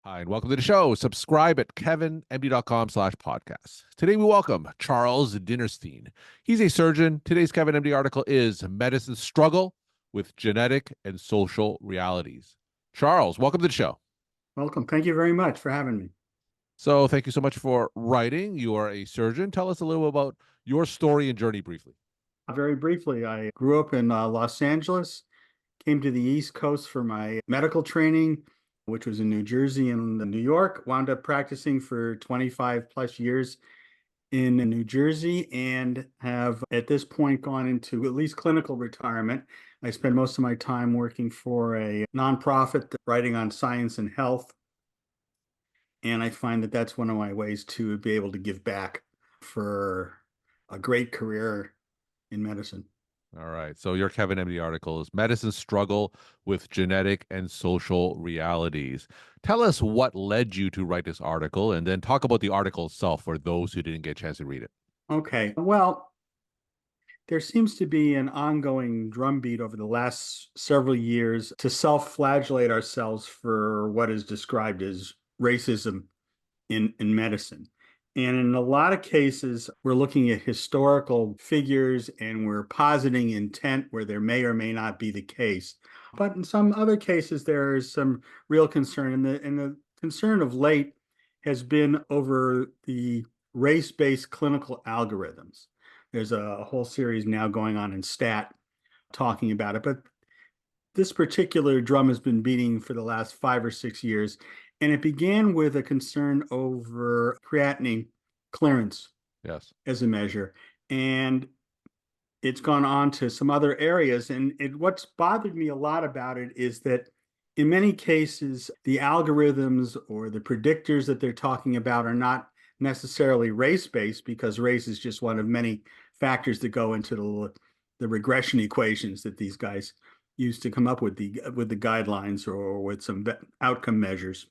Hi, and welcome to the show. Subscribe at kevinmd.com/podcast. Today, we welcome Charles Dinerstein. He's a surgeon. Today's Kevin MD article is Medicine's Struggle with Genetic and Social Realities. Charles, welcome to the show. Welcome. Thank you very much for having me. So, thank you so much for writing. You are a surgeon. Tell us a little about your story and journey briefly. Very briefly, I grew up in Los Angeles, came to the East Coast for my medical training, which was in New Jersey and New York, wound up practicing for 25 plus years in New Jersey and have at this point gone into at least clinical retirement. I spend most of my time working for a nonprofit writing on science and health. And I find that that's one of my ways to be able to give back for a great career in medicine. All right. So your Kevin MD article is Medicine's Struggle with Genetic and Social Realities. Tell us what led you to write this article, and then talk about the article itself for those who didn't get a chance to read it. Okay. Well, there seems to be an ongoing drumbeat over the last several years to self-flagellate ourselves for what is described as racism in medicine. And in a lot of cases, we're looking at historical figures and we're positing intent where there may or may not be the case. But in some other cases, there is some real concern. And the concern of late has been over the race-based clinical algorithms. There's a whole series now going on in STAT talking about it. But this particular drum has been beating for the last 5 or 6 years. And it began with a concern over creatinine clearance as a measure. And it's gone on to some other areas. And what's bothered me a lot about it is that in many cases, the algorithms or the predictors that they're talking about are not necessarily race-based, because race is just one of many factors that go into the regression equations that these guys use to come up with the guidelines or with some outcome measures.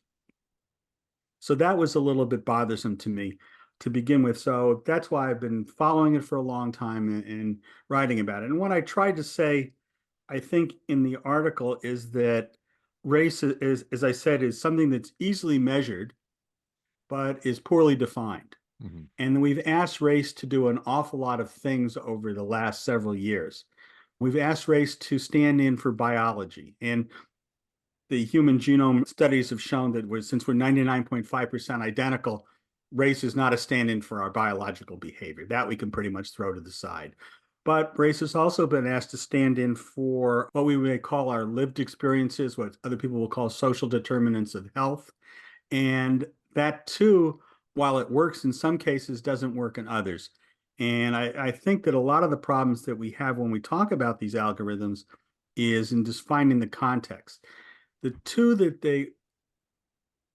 So that was a little bit bothersome to me to begin with. So that's why I've been following it for a long time and writing about it. And what I tried to say, I think, in the article is that race is, as I said, is something that's easily measured, but is poorly defined. Mm-hmm. And we've asked race to do an awful lot of things over the last several years. We've asked race to stand in for biology. And the human genome studies have shown that since we're 99.5% identical, race is not a stand-in for our biological behavior. That we can pretty much throw to the side. But race has also been asked to stand in for what we may call our lived experiences, what other people will call social determinants of health. And that too, while it works in some cases, doesn't work in others. And I think that a lot of the problems that we have when we talk about these algorithms is in just finding the context. The two that they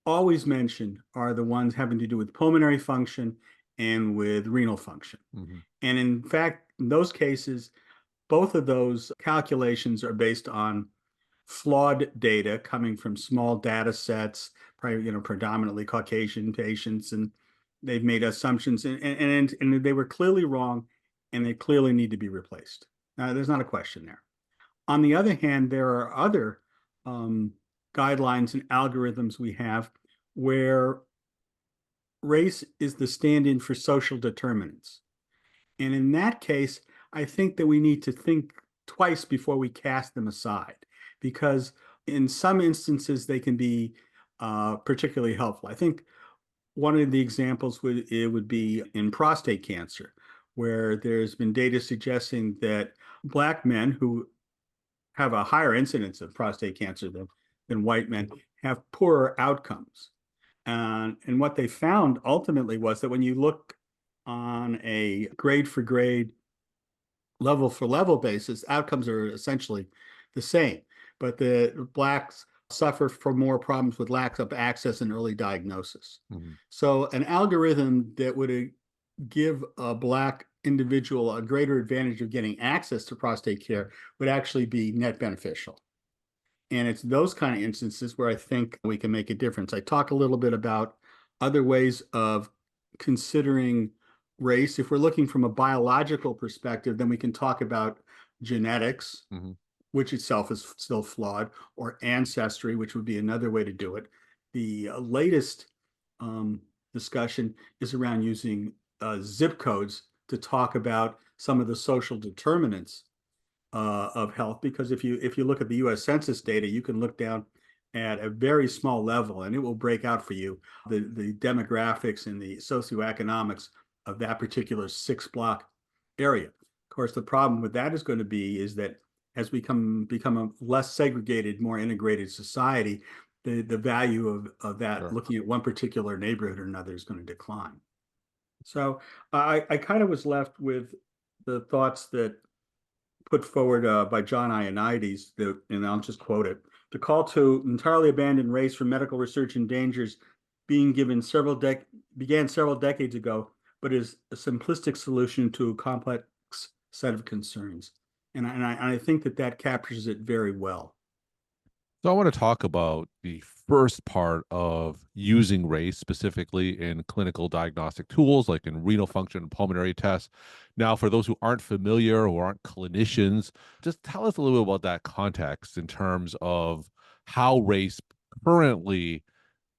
always mention are the ones having to do with pulmonary function and with renal function. Mm-hmm. And in fact, in those cases, both of those calculations are based on flawed data coming from small data sets, predominantly Caucasian patients, and they've made assumptions and they were clearly wrong, and they clearly need to be replaced. There's not a question there. On the other hand, there are other guidelines and algorithms we have where race is the stand-in for social determinants. And in that case, I think that we need to think twice before we cast them aside, because in some instances they can be particularly helpful. I think one of the examples would be in prostate cancer, where there's been data suggesting that Black men who have a higher incidence of prostate cancer than white men have poorer outcomes. And what they found ultimately was that when you look on a grade for grade, level for level basis, outcomes are essentially the same. But the Blacks suffer from more problems with lack of access and early diagnosis. Mm-hmm. So an algorithm that would give a Black individual a greater advantage of getting access to prostate care would actually be net beneficial. And it's those kind of instances where I think we can make a difference. I talk a little bit about other ways of considering race. If we're looking from a biological perspective, then we can talk about genetics, mm-hmm. which itself is still flawed, or ancestry, which would be another way to do it. The latest discussion is around using zip codes to talk about some of the social determinants of health. Because if you look at the U.S. Census data, you can look down at a very small level, and it will break out for you the demographics and the socioeconomics of that particular 6 block area. Of course, the problem with that is going to be is that as we become a less segregated, more integrated society, the value of that Sure. looking at one particular neighborhood or another is going to decline. So I kind of was left with the thoughts that put forward by John Ioannidis, and I'll just quote it: "The call to entirely abandon race for medical research endangers being began several decades ago, but is a simplistic solution to a complex set of concerns." And I think that captures it very well. So I want to talk about the first part of using race specifically in clinical diagnostic tools like in renal function and pulmonary tests. Now, for those who aren't familiar or aren't clinicians, just tell us a little bit about that context in terms of how race currently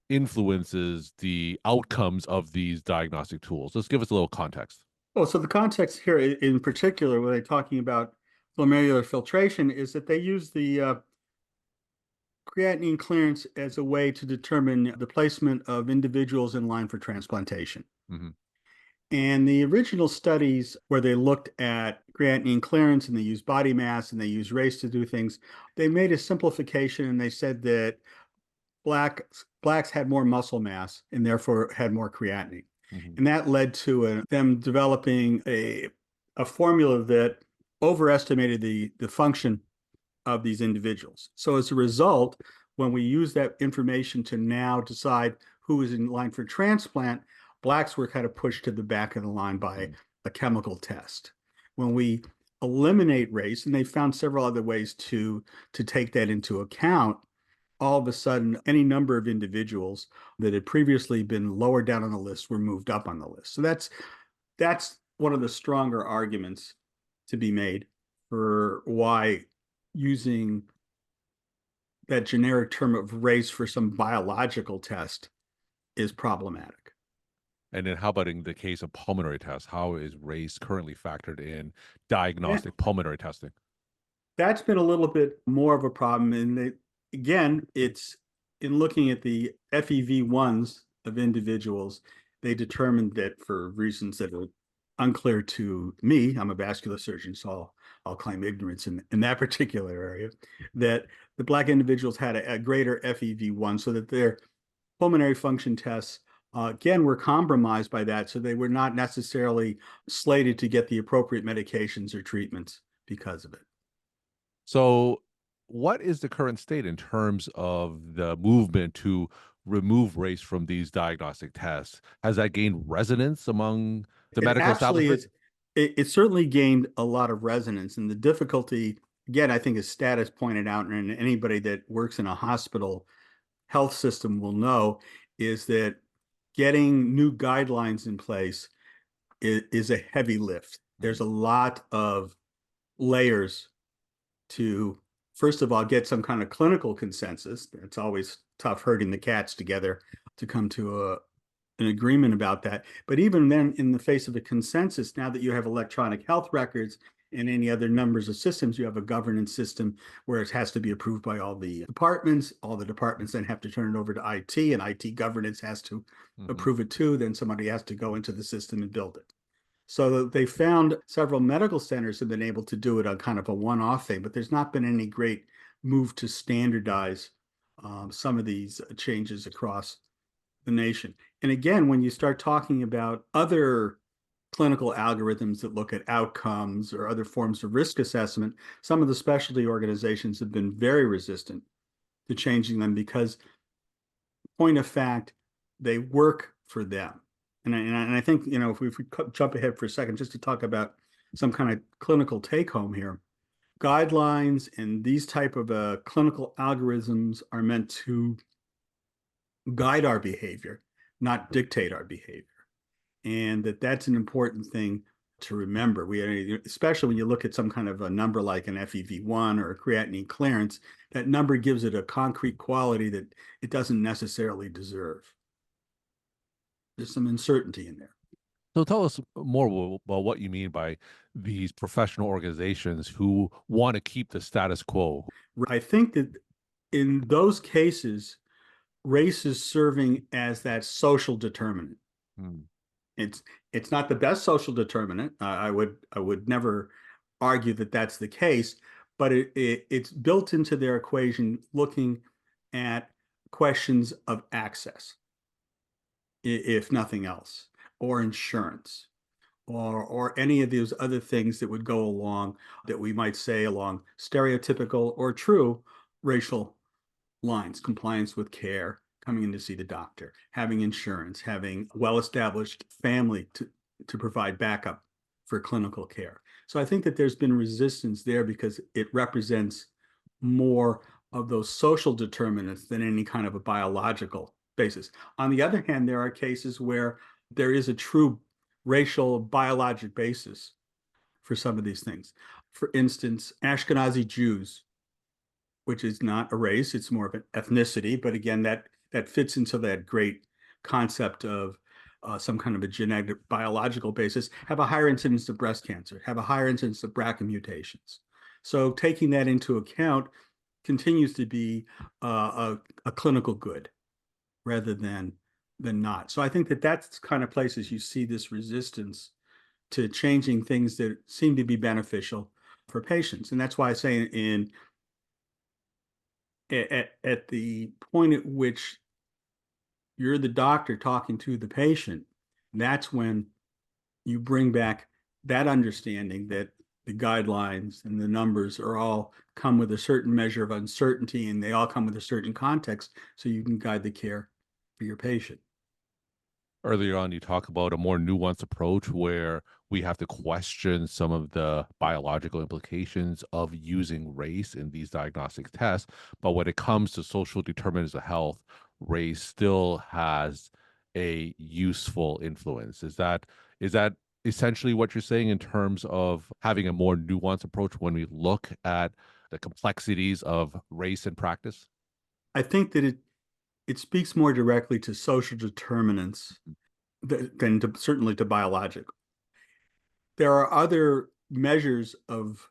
influences the outcomes of these diagnostic tools. Just give us a little context. Well, so the context here in particular, when they're talking about glomerular filtration, is that they use the creatinine clearance as a way to determine the placement of individuals in line for transplantation. Hmm. And the original studies where they looked at creatinine clearance and they used body mass and they used race to do things, they made a simplification and they said that blacks had more muscle mass and therefore had more creatinine. Hmm. And that led to them developing a formula that overestimated the function of these individuals. So as a result, when we use that information to now decide who is in line for transplant, blacks were kind of pushed to the back of the line by a chemical test. When we eliminate race, and they found several other ways to take that into account, all of a sudden, any number of individuals that had previously been lower down on the list were moved up on the list. So that's one of the stronger arguments to be made for why using that generic term of race for some biological test is problematic. And then how about in the case of pulmonary tests? How is race currently factored in Yeah, diagnostic pulmonary testing? that's been a little bit more of a problem. And again, it's in looking at the FEV1s of individuals, they determined that for reasons that are unclear to me, I'm a vascular surgeon, so I'll claim ignorance in that particular area, that the Black individuals had a greater FEV1, so that their pulmonary function tests, again, were compromised by that. So they were not necessarily slated to get the appropriate medications or treatments because of it. So, what is the current state in terms of the movement to remove race from these diagnostic tests? Has that gained resonance among the It medical actually establishment? is. It certainly gained a lot of resonance, and the difficulty, again, I think, as Status pointed out, and anybody that works in a hospital health system will know, is that getting new guidelines in place is a heavy lift. There's Mhm. a lot of layers to, first of all, get some kind of clinical consensus. It's always tough herding the cats together to come to an agreement about that. But even then, in the face of a consensus, now that you have electronic health records and any other numbers of systems, you have a governance system where it has to be approved by all the departments. All the departments then have to turn it over to IT, and IT governance has to Mhm. approve it too. Then somebody has to go into the system and build it. So they found several medical centers have been able to do it on kind of a one-off thing, but there's not been any great move to standardize some of these changes across the nation. And again, when you start talking about other clinical algorithms that look at outcomes or other forms of risk assessment, some of the specialty organizations have been very resistant to changing them because, point of fact, they work for them. And I think, if we jump ahead for a second, just to talk about some kind of clinical take home here, guidelines and these type of clinical algorithms are meant to guide our behavior, not dictate our behavior. And that's an important thing to remember. Especially when you look at some kind of a number like an FEV1 or a creatinine clearance, that number gives it a concrete quality that it doesn't necessarily deserve. There's some uncertainty in there. So tell us more about what you mean by these professional organizations who want to keep the status quo. I think that in those cases, race is serving as that social determinant. Hmm. It's not the best social determinant. I would never argue that that's the case, but it's built into their equation, looking at questions of access, if nothing else, or insurance, or any of those other things that would go along, that we might say along stereotypical or true racial lines: compliance with care, coming in to see the doctor, having insurance, having well-established family to provide backup for clinical care. So I think that there's been resistance there because it represents more of those social determinants than any kind of a biological basis. On the other hand, there are cases where there is a true racial biologic basis for some of these things. For instance, Ashkenazi Jews, which is not a race, it's more of an ethnicity. But again, that fits into that great concept of some kind of a genetic biological basis, have a higher incidence of breast cancer, have a higher incidence of BRCA mutations. So taking that into account continues to be a clinical good rather than not. So I think that that's kind of places you see this resistance to changing things that seem to be beneficial for patients. And that's why I say at the point at which you're the doctor talking to the patient, that's when you bring back that understanding that the guidelines and the numbers are all come with a certain measure of uncertainty, and they all come with a certain context, so you can guide the care for your patient. Earlier on, you talk about a more nuanced approach where we have to question some of the biological implications of using race in these diagnostic tests. But when it comes to social determinants of health, race still has a useful influence. Is that essentially what you're saying in terms of having a more nuanced approach when we look at the complexities of race in practice? I think that it speaks more directly to social determinants than certainly to biological. There are other measures of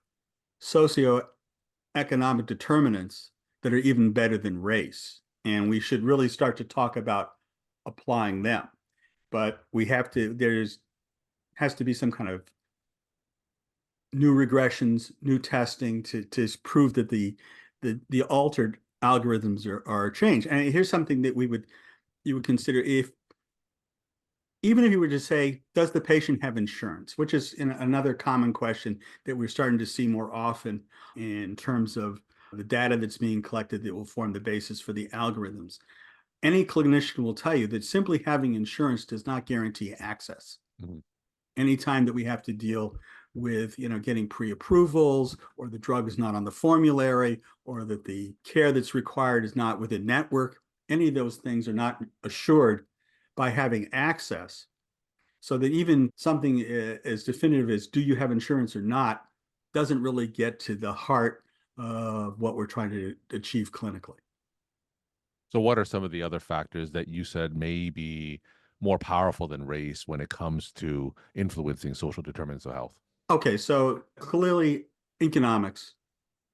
socioeconomic determinants that are even better than race, and we should really start to talk about applying them. But has to be some kind of new regressions, new testing to prove that the altered algorithms are changed. And here's something that you would consider: even if you were to say, does the patient have insurance, which is another common question that we're starting to see more often in terms of the data that's being collected that will form the basis for the algorithms. Any clinician will tell you that simply having insurance does not guarantee access. Mm-hmm. Anytime that we have to deal with getting pre-approvals, or the drug is not on the formulary, or that the care that's required is not within network, any of those things are not assured by having access. So that even something as definitive as do you have insurance or not doesn't really get to the heart of what we're trying to achieve clinically. So what are some of the other factors that you said may be more powerful than race when it comes to influencing social determinants of health? Okay, so clearly economics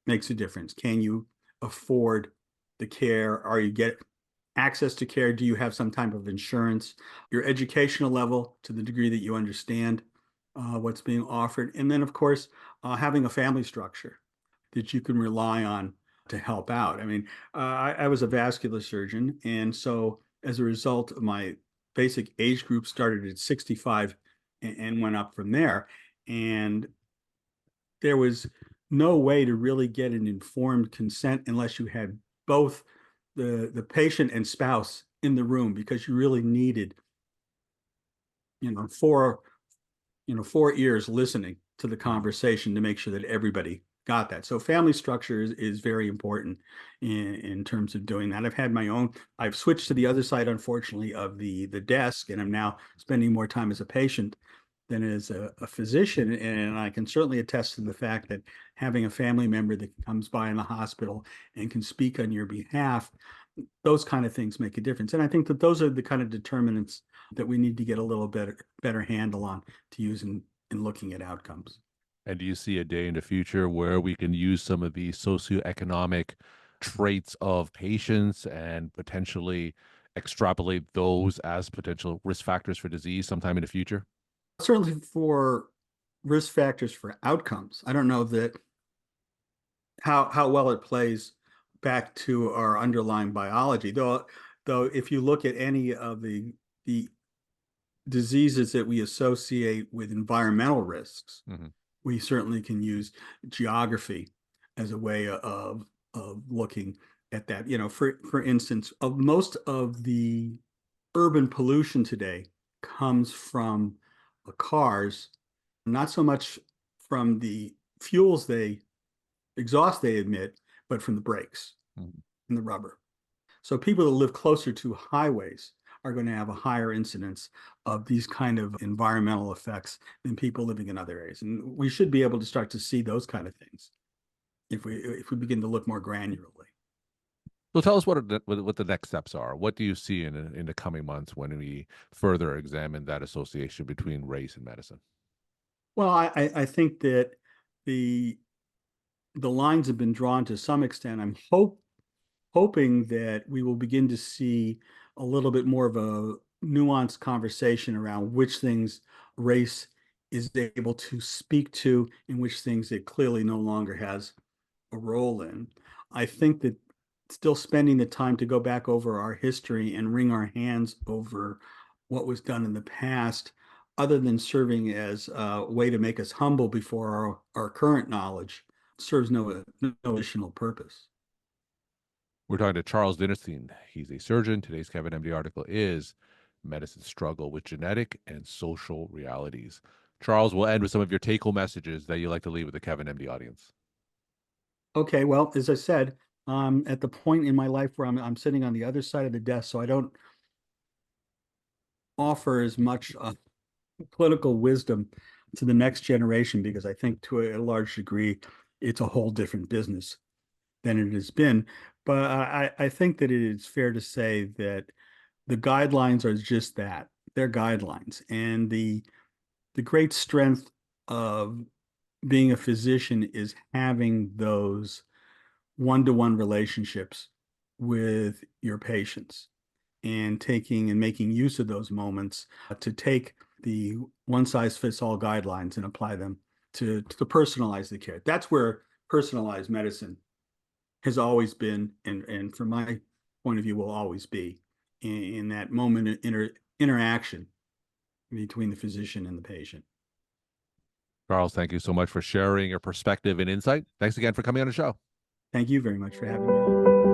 makes a difference. Can you afford the care? Are you get access to care? Do you have some type of insurance? Your educational level, to the degree that you understand what's being offered. And then, of course, having a family structure that you can rely on to help out. I mean, I was a vascular surgeon, and so as a result of my basic age group started at 65 and went up from there. And there was no way to really get an informed consent unless you had both the patient and spouse in the room, because you really needed four ears listening to the conversation to make sure that everybody got that. So family structure is very important in terms of doing that. I've switched to the other side, unfortunately, of the desk, and I'm now spending more time as a patient. than as a physician. And I can certainly attest to the fact that having a family member that comes by in the hospital and can speak on your behalf, those kind of things make a difference. And I think that those are the kind of determinants that we need to get a little better handle on to use in looking at outcomes. And do you see a day in the future where we can use some of the socioeconomic traits of patients and potentially extrapolate those as potential risk factors for disease sometime in the future? Certainly for risk factors for outcomes, I don't know that how well it plays back to our underlying biology. Though if you look at any of the diseases that we associate with environmental risks, Mhm. we certainly can use geography as a way of looking at that. For instance, of most of the urban pollution today comes from cars, not so much from the fuels exhaust they emit, but from the brakes Mhm. and the rubber. So people that live closer to highways are going to have a higher incidence of these kind of environmental effects than people living in other areas. And we should be able to start to see those kind of things if we begin to look more granularly. So tell us what the next steps are. What do you see in the coming months when we further examine that association between race and medicine? Well, I think that the the lines have been drawn to some extent. I'm hoping that we will begin to see a little bit more of a nuanced conversation around which things race is able to speak to and which things it clearly no longer has a role in. I think that still spending the time to go back over our history and wring our hands over what was done in the past, other than serving as a way to make us humble before our current knowledge, serves no additional purpose. We're talking to Charles Dinerstein. He's a surgeon. Today's Kevin MD article is Medicine Struggle with Genetic and Social Realities. Charles, we'll end with some of your take home messages that you like to leave with the Kevin MD audience. Okay, well, as I said, at the point in my life where I'm sitting on the other side of the desk, so I don't offer as much political wisdom to the next generation because I think to a large degree it's a whole different business than it has been. But I think that it is fair to say that the guidelines are just that. They're guidelines. And the great strength of being a physician is having those one-to-one relationships with your patients and taking and making use of those moments to take the one size fits all guidelines and apply them to personalize the care. That's where personalized medicine has always been, and from my point of view, will always be in that moment of interaction between the physician and the patient. Charles, thank you so much for sharing your perspective and insight. Thanks again for coming on the show. Thank you very much for having me on.